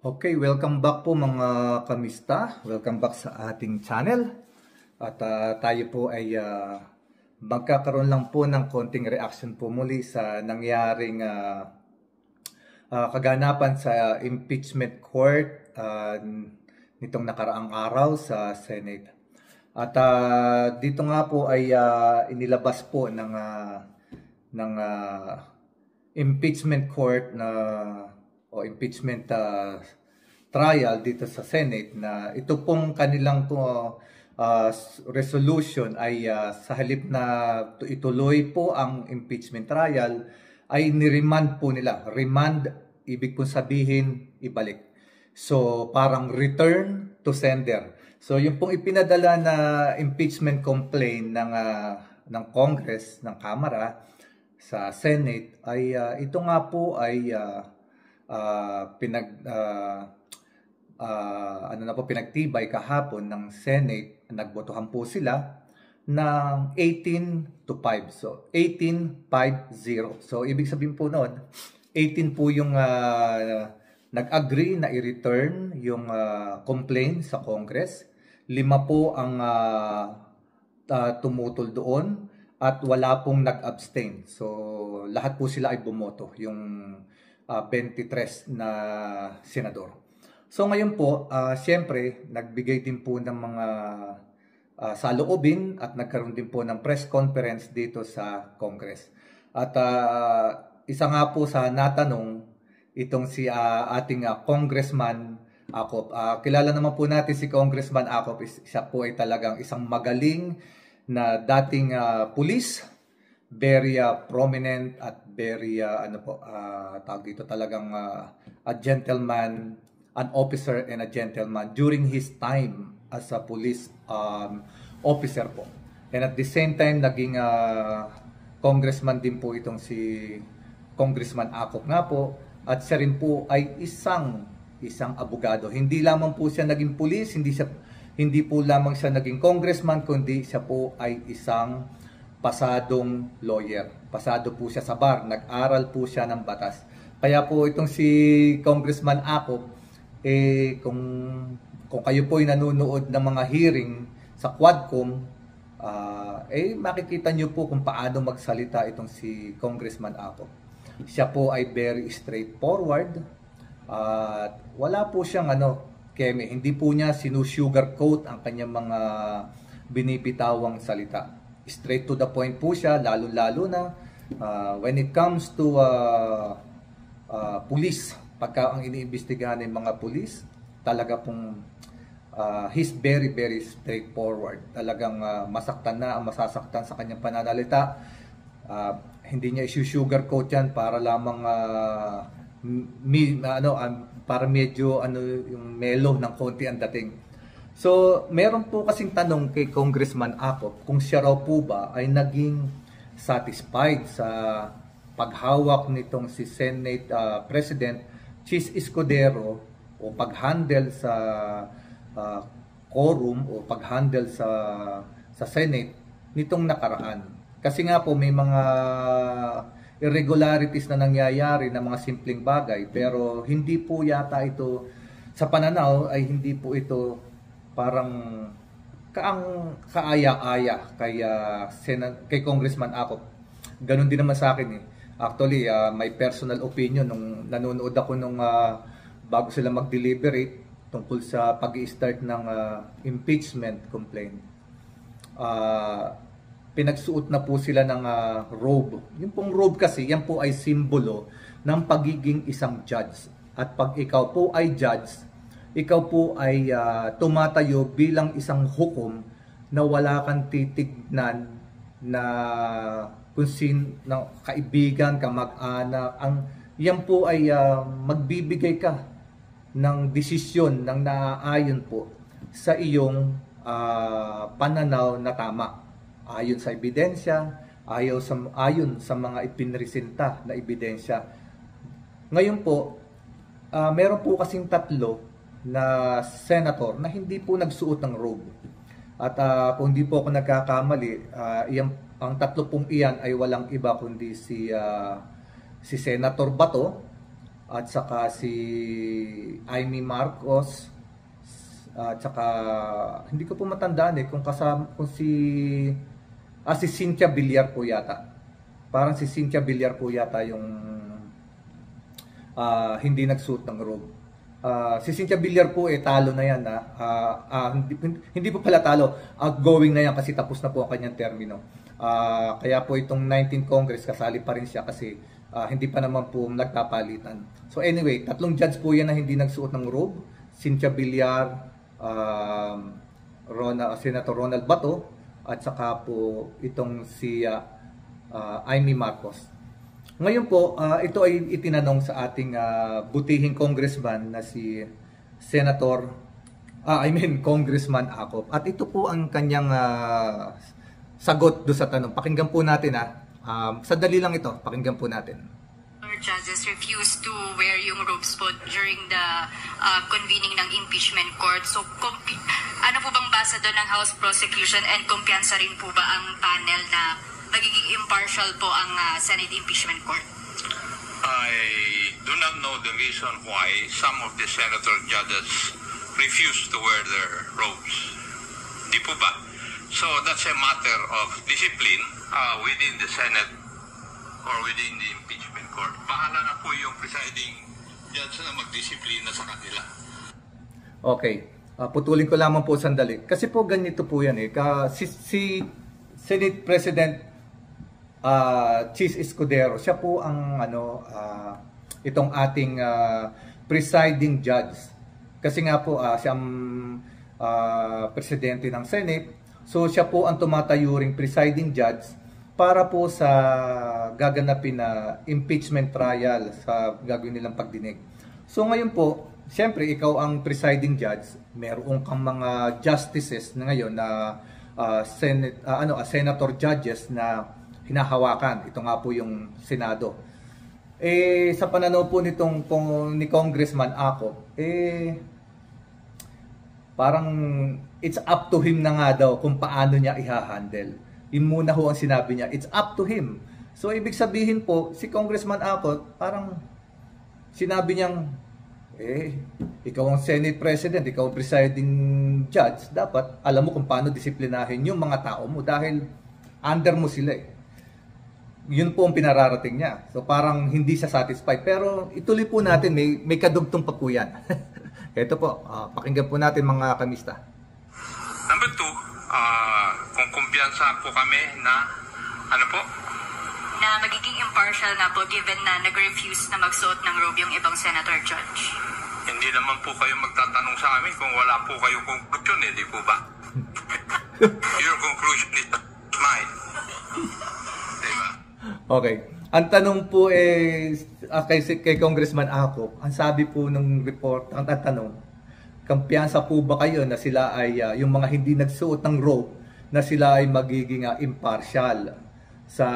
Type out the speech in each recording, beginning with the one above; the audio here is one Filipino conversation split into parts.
Okay, welcome back po mga kamista. Welcome back sa ating channel. At tayo po ay magkakaroon lang po ng konting reaction po muli sa nangyaring kaganapan sa impeachment court nitong nakaraang araw sa Senate. At dito nga po ay inilabas po ng impeachment court o impeachment trial dito sa Senate na ito pong kanilang resolution ay sa halip na ituloy po ang impeachment trial ay niremand po nila. Remand, ibig pong sabihin ibalik. So parang return to sender. So yung pong ipinadala na impeachment complaint ng Congress, ng Kamara sa Senate ay ito nga po ay pinagtibay kahapon ng Senate. Nagbotohan po sila ng 18-5. So 18-5-0. So ibig sabihin po noon, 18 po yung nag-agree na i-return yung complaint sa Congress. 5 po ang tumutol doon at wala pong nag-abstain. So lahat po sila ay bumoto, yung 23 na senador. So ngayon po, siyempre, nagbigay din po ng mga saloobin at nagkaroon din po ng press conference dito sa Congress. At isa nga po sa natanong, itong si ating Congressman Acop. Kilala naman po natin si Congressman Acop. Siya po ay talagang isang magaling na dating pulis. Very prominent at very tawag dito talagang a gentleman, an officer and a gentleman during his time as a police officer po. And at the same time naging congressman din po itong si Congressman Acop nga po, at siya rin po ay isang abogado. Hindi lamang po siya naging pulis, hindi po lamang siya naging congressman, kundi siya po ay isang pasadong lawyer. Pasado po siya sa bar. Nag-aral po siya ng batas. Kaya po itong si Congressman Acop, kung kayo po ay nanonood ng mga hearing sa Quadcom, makikita nyo po kung paano magsalita itong si Congressman Acop. Siya po ay very straightforward. Wala po siyang keme. Hindi po niya sinusugarcoat ang kanyang mga binipitawang salita. Straight to the point po siya, lalo-lalo na when it comes to police. Pagka ang iniimbestigahan ng mga police, talaga pong he's very, very straightforward. Talagang masasaktan sa kanyang pananalita. Hindi niya isusugarcoat yan para lamang para medyo yung melo ng konti ang dating. So, meron po kasing tanong kay Congressman Acop kung siya raw po ba ay naging satisfied sa paghawak nitong si Senate President Chis Escudero o pag-handle sa quorum o pag-handle sa Senate nitong nakaraan. Kasi nga po may mga irregularities na nangyayari na mga simpleng bagay, pero hindi po yata ito, sa pananaw ay hindi po ito parang kaaya-aya kay Congressman Acop. Ganon din naman sa akin . Actually, my personal opinion nung nanonood ako nung bago sila mag-deliberate tungkol sa pag-i-start ng impeachment complaint. Pinagsuot na po sila ng robe. Yung pong robe kasi, yan po ay simbolo ng pagiging isang judge. At pag ikaw po ay judge, ikaw po ay tumatayo bilang isang hukom na wala kang titignan na kung sino kaibigan, kamag-anak. Yan po ay magbibigay ka ng desisyon ng naaayon po sa iyong pananaw na tama. Ayon sa ebidensya, ayon sa mga ipinresenta na ebidensya. Ngayon po, meron po kasing tatlo na senator na hindi po nagsuot ng robe. At kung hindi po ako nagkakamali, ang tatlo pong iyan ay walang iba kundi si Senator Bato, at saka si Amy Marcos, at saka hindi ko po matandaan kung kasama kung si Cynthia Villar po yata. Parang si Cynthia Villar po yata yung hindi nagsuot ng robe. Si Cynthia Villar po talo na yan hindi po pala talo, outgoing na yan kasi tapos na po ang kanyang termino. Kaya po itong 19th Congress kasali pa rin siya kasi hindi pa naman po nagpapalitan. So anyway, tatlong judge po yan na hindi nagsuot ng robe. Cynthia Villar, Senator Ronald Bato, at saka po itong si Amy Marcos. Ngayon po, ito ay itinanong sa ating butihing congressman na si Congressman Acop. At ito po ang kanyang sagot do sa tanong. Pakinggan po natin sandali lang ito, pakinggan po natin. Judges refused to wear yung robes po during the convening ng impeachment court. So, ano po bang basa doon ng House Prosecution and kumpiyansa rin po ba ang panel na magiging impartial po ang Senate Impeachment Court? I do not know the reason why some of the senator judges refuse to wear their robes. Di po ba? So that's a matter of discipline within the Senate or within the impeachment court. Bahala na po yung presiding judge na magdisiplina sa kanila. Okay. Putulin ko lamang po sandali. Kasi po ganito po yan si Senate President Chis Escudero, siya po ang itong ating presiding judge. Kasi nga po siya ang presidente ng Senate. So siya po ang tumatayuring presiding judge para po sa gaganapin na impeachment trial sa gagawin nilang pagdinig. So ngayon po, siyempre ikaw ang presiding judge, meron kang mga justices na ngayon na senator judges na hinahawakan. Ito nga po yung Senado. Sa pananaw po ni Congressman Acop, parang it's up to him na nga daw kung paano niya i-handle. Yun muna ho ang sinabi niya, it's up to him. So ibig sabihin po, si Congressman Acop, parang sinabi niyang, ikaw ang Senate President, ikaw ang presiding judge, dapat alam mo kung paano disiplinahin yung mga tao mo dahil under mo sila Yun po ang pinararating niya. So parang hindi siya satisfied. Pero ituloy po natin, may kadugtong pa po yan. Ito po, pakinggan po natin mga kamista. Number two, kung kumpiyansa po kami na, na magiging impartial na po given na nag-refuse na magsuot ng robe yung ibang senator judge. Hindi naman po kayo magtatanong sa amin kung wala po kayong conclusion di po ba? Your conclusion is mine. Diba? Okay. Ang tanong po kay Congressman Acop, ang sabi po ng report, ang tanong, kampiyansa po ba kayo na sila ay, yung mga hindi nagsuot ng robe, na sila ay magiging impartial sa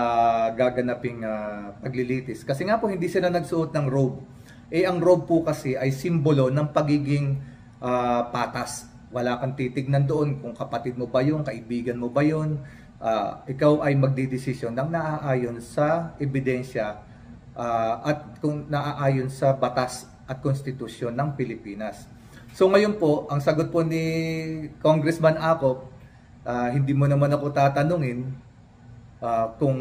gaganaping paglilitis? Kasi nga po hindi sila nagsuot ng robe. Ang robe po kasi ay simbolo ng pagiging patas. Wala kang titignan doon kung kapatid mo ba yun, kaibigan mo ba yun. Ikaw ay magdidesisyon ng naaayon sa ebidensya at kung naaayon sa batas at konstitusyon ng Pilipinas. So ngayon po, ang sagot po ni Congressman Acop, hindi mo naman ako tatanungin kung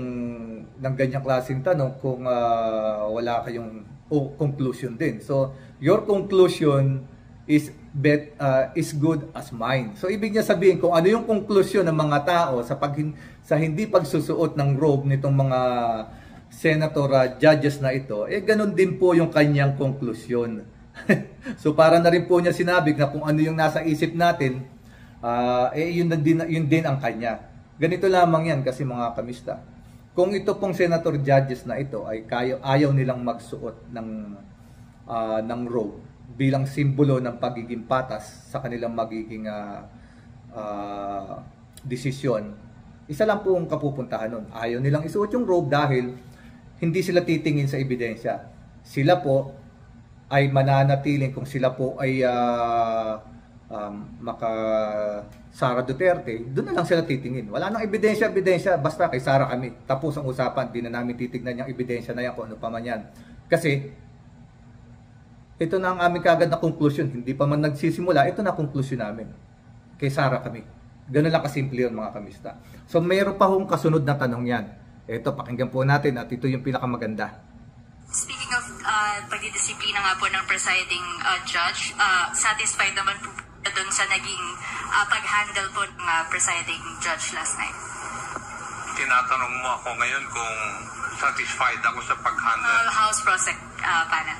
ng ganyang klaseng tanong kung wala kayong conclusion din. So your conclusion is good as mine. So ibig niya sabihin kung ano yung konklusyon ng mga tao sa hindi pagsusuot ng robe nitong mga senator judges na ito, ganun din po yung kanyang konklusyon. So para na rin po niya sinabi na kung ano yung nasa isip natin, yun din ang kanya. Ganito lamang yan kasi mga kamista. Kung ito pong senator judges na ito ay ayaw nilang magsuot ng robe bilang simbolo ng pagiging patas sa kanilang magiging desisyon, isa lang po ang kapupuntahan nun. Ayaw nilang isuot yung robe dahil hindi sila titingin sa ebidensya. Sila po ay mananatiling kung sila po ay maka Sara Duterte, doon na lang sila titingin. Wala nang ebidensya, basta kay Sara kami. Tapos ang usapan, di na namin titignan yung ebidensya na yan kung ano pa man yan. Kasi Ito na ang aming kagad na conclusion. Hindi pa man nagsisimula, ito na conclusion namin. Kay Sara kami. Ganun lang kasimple yun mga kamista. So mayroon pa hong kasunod na tanong yan. Ito, pakinggan po natin at ito yung pinakamaganda. Speaking of pagdidisiplina nga po ng presiding judge, satisfied naman po doon sa naging pag-handle po ng presiding judge last night? Tinatanong mo ako ngayon kung satisfied ako sa pag-handle. House Prosec panel.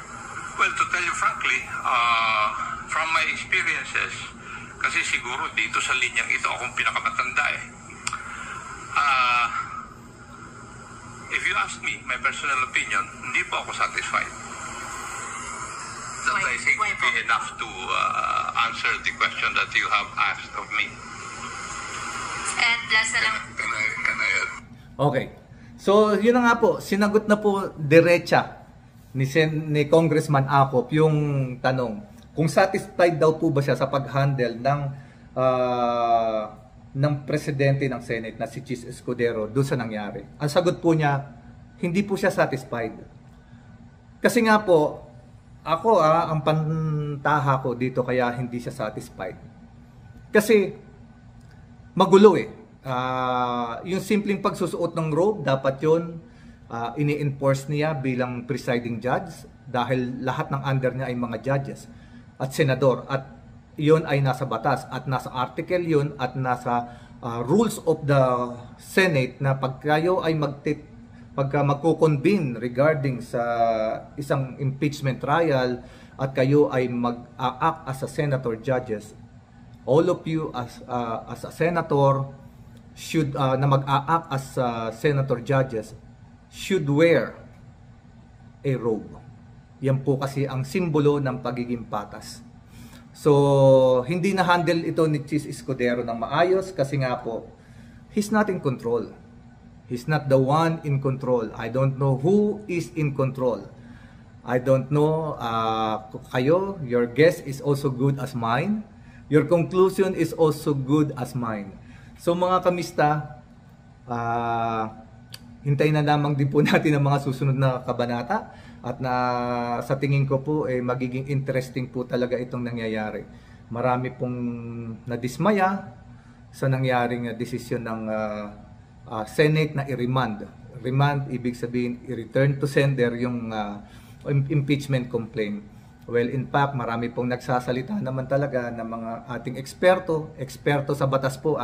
Well, to tell you frankly, from my experiences, kasi siguro dito sa linyang ito akong pinakamatanda eh. If you ask me, my personal opinion, hindi po ako satisfied. That I think would be enough to answer the question that you have asked of me. And last na lang. Can I add? Okay. So, yun na nga po. Sinagot na po diretsa ni Congressman Acop yung tanong. Kung satisfied daw po ba siya sa pag-handle ng presidente ng Senate na si Chis Escudero doon sa nangyari. Ang sagot po niya, hindi po siya satisfied. Kasi nga po, ako ang pantaha ko dito kaya hindi siya satisfied. Kasi magulo eh. Yung simpleng pagsusuot ng robe, dapat yun ini-enforce niya bilang presiding judge dahil lahat ng under niya ay mga judges at senador at yun ay nasa batas at nasa article yun at nasa rules of the Senate na pag kayo ay pagka magko-convene regarding sa isang impeachment trial at kayo ay mag-act as a senator judges, all of you as a senator should na mag-act as senator judges should wear a robe. Yan po kasi ang simbolo ng pagiging patas. So, hindi na-handle ito ni Chis Escudero ng maayos kasi nga po, he's not in control. He's not the one in control. I don't know who is in control. I don't know, kayo, your guess is also good as mine. Your conclusion is also good as mine. So mga kamista, hintayin na lamang din po natin ang mga susunod na kabanata at na sa tingin ko po magiging interesting po talaga itong nangyayari. Marami pong nadismaya sa nangyaring desisyon ng Senate na i-remand. Remand, ibig sabihin i-return to sender yung impeachment complaint. Well, in fact, marami pong nagsasalita naman talaga ng mga ating eksperto sa batas po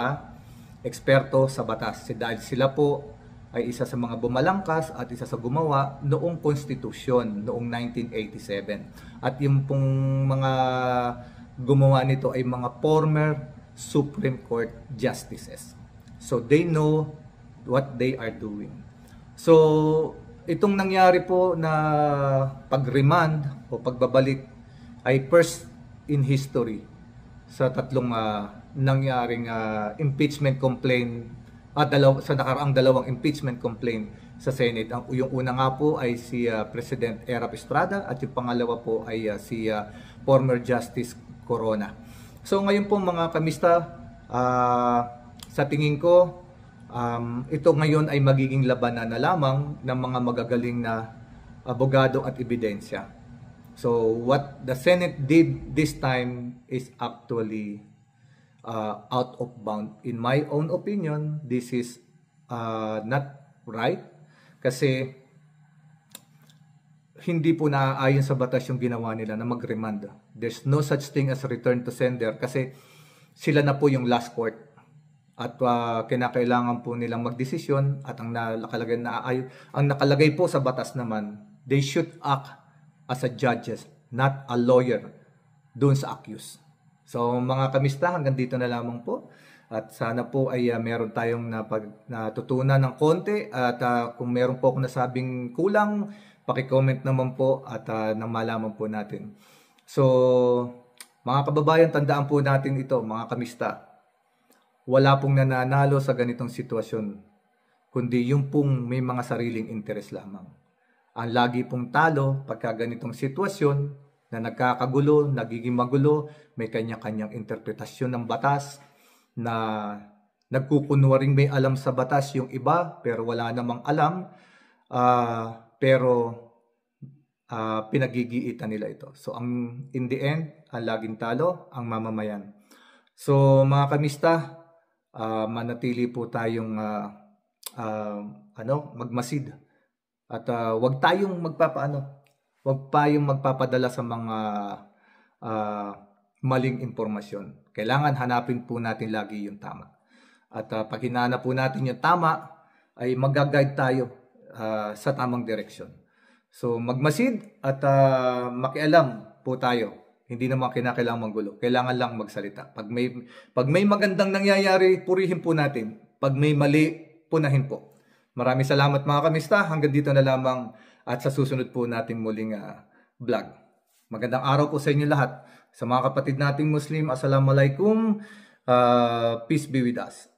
eksperto sa batas. Dahil sila po ay isa sa mga bumalangkas at isa sa gumawa noong konstitusyon noong 1987. At yung pong mga gumawa nito ay mga former Supreme Court justices. So they know what they are doing. So itong nangyari po na pag-remand o pagbabalik ay first in history sa tatlong nangyaring impeachment complaint at sa nakaraang dalawang impeachment complaint sa Senate. Yung una nga po ay si President Erap Estrada at yung pangalawa po ay si former Justice Corona. So ngayon po mga kamista, sa tingin ko ito ngayon ay magiging labanan na lamang ng mga magagaling na abogado at ebidensya. So what the Senate did this time is actually out of bound. In my own opinion, this is not right kasi hindi po naaayon sa batas yung ginawa nila na mag-remand. There's no such thing as return to sender kasi sila na po yung last court at kinakailangan po nilang magdesisyon at ang nakalagay po sa batas naman, they should act as a judges, not a lawyer doon sa accused. So mga kamista, hanggang dito na lamang po. At sana po ay meron tayong natutunan ng konti. At kung meron po akong nasabing kulang, paki-comment naman po at nang malaman po natin. So mga kababayan, tandaan po natin ito mga kamista. Wala pong nananalo sa ganitong sitwasyon, kundi yung pong may mga sariling interes lamang. Ang lagi pong talo pagka ganitong sitwasyon, na nagkakagulo, nagiging magulo, may kanya-kanyang interpretasyon ng batas, na nagkukunwaring may alam sa batas yung iba, pero wala namang alam. Pero pinagigiitan nila ito. So in the end, ang laging talo ang mamamayan. So mga kamista, manatili po tayong magmasid at wag tayong magpapadala sa mga maling impormasyon. Kailangan hanapin po natin lagi yung tama. At pag hinanap po natin yung tama, ay mag-guide tayo sa tamang direksyon. So magmasid at makialam po tayo. Hindi naman kinakailangan manggulo. Kailangan lang magsalita. Pag may magandang nangyayari, purihin po natin. Pag may mali, punahin po. Maraming salamat mga kamista. Hanggang dito na lamang at sa susunod po natin muling vlog. Magandang araw po sa inyo lahat. Sa mga kapatid nating Muslim, Assalamualaikum. Peace be with us.